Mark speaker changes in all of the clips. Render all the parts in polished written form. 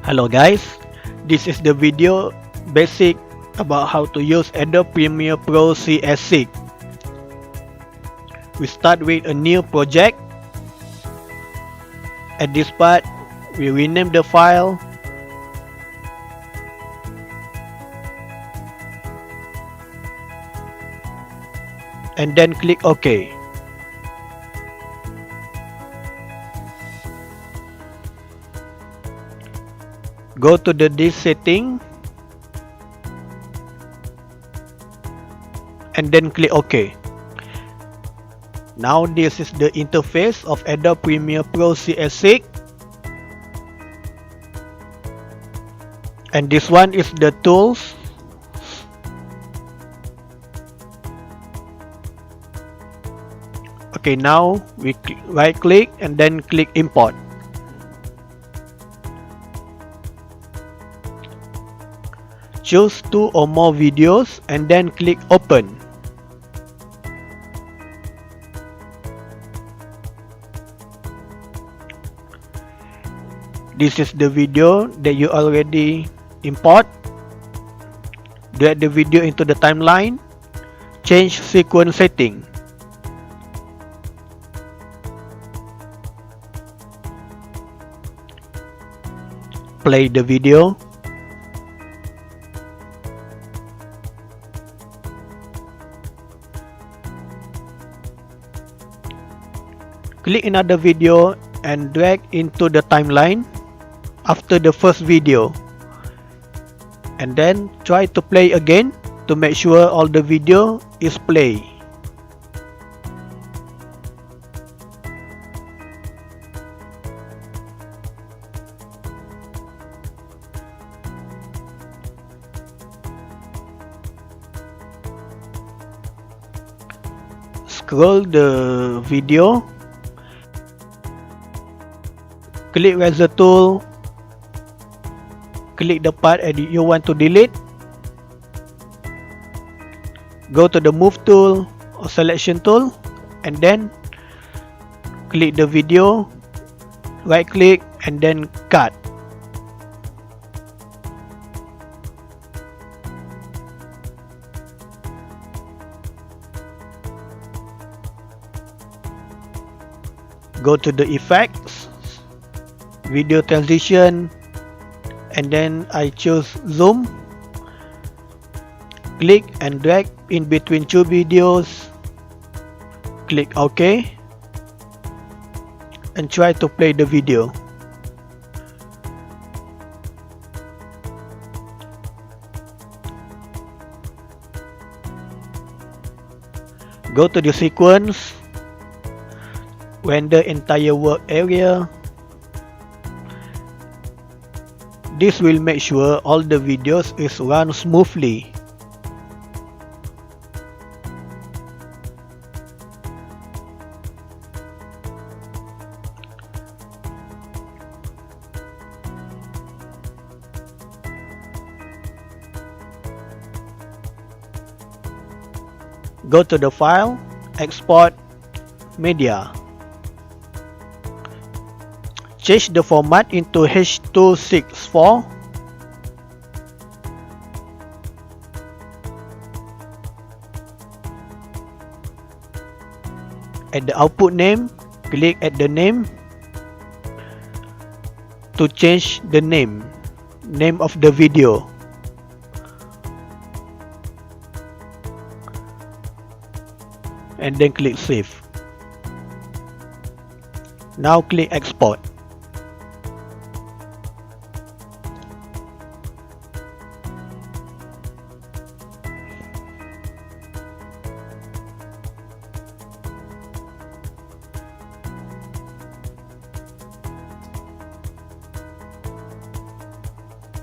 Speaker 1: Hello guys, this is the video basic about how to use Adobe Premiere Pro CS6. We start with a new project. At this part, we rename the file and then click OK. Go to the disk setting and then click OK. Now this is the interface of Adobe Premiere Pro CS6, and this one is the tools. Okay, now we right click and then click import. Choose 2 or more videos and then click open. This is the video that you already import. Drag the video into the timeline. Change sequence setting. Play the video. Click another video and drag into the timeline after the first video, and then try to play again to make sure all the video is played. Scroll the video, click razor tool, click the part that you want to delete, go to the move tool or selection tool, and then click the video, right click and then cut. Go to the effects, video transition, and then I choose zoom. Click and drag in between 2 videos. Click OK and try to play the video. Go to the sequence, render entire work area. This will make sure all the videos is run smoothly. Go to the file, export media. Change the format into H.264. At the output name, click at the name to change the name of the video. And then click save. Now click export.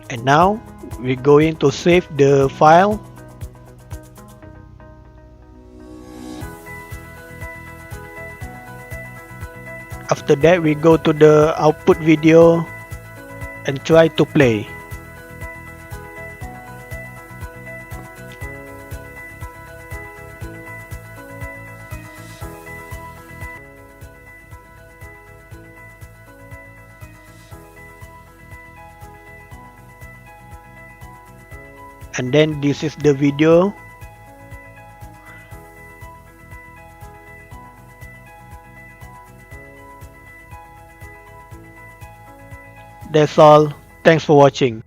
Speaker 1: And now we're going to save the file. After that, we go to the output video and try to play. and then this is the video. That's all. Thanks for watching.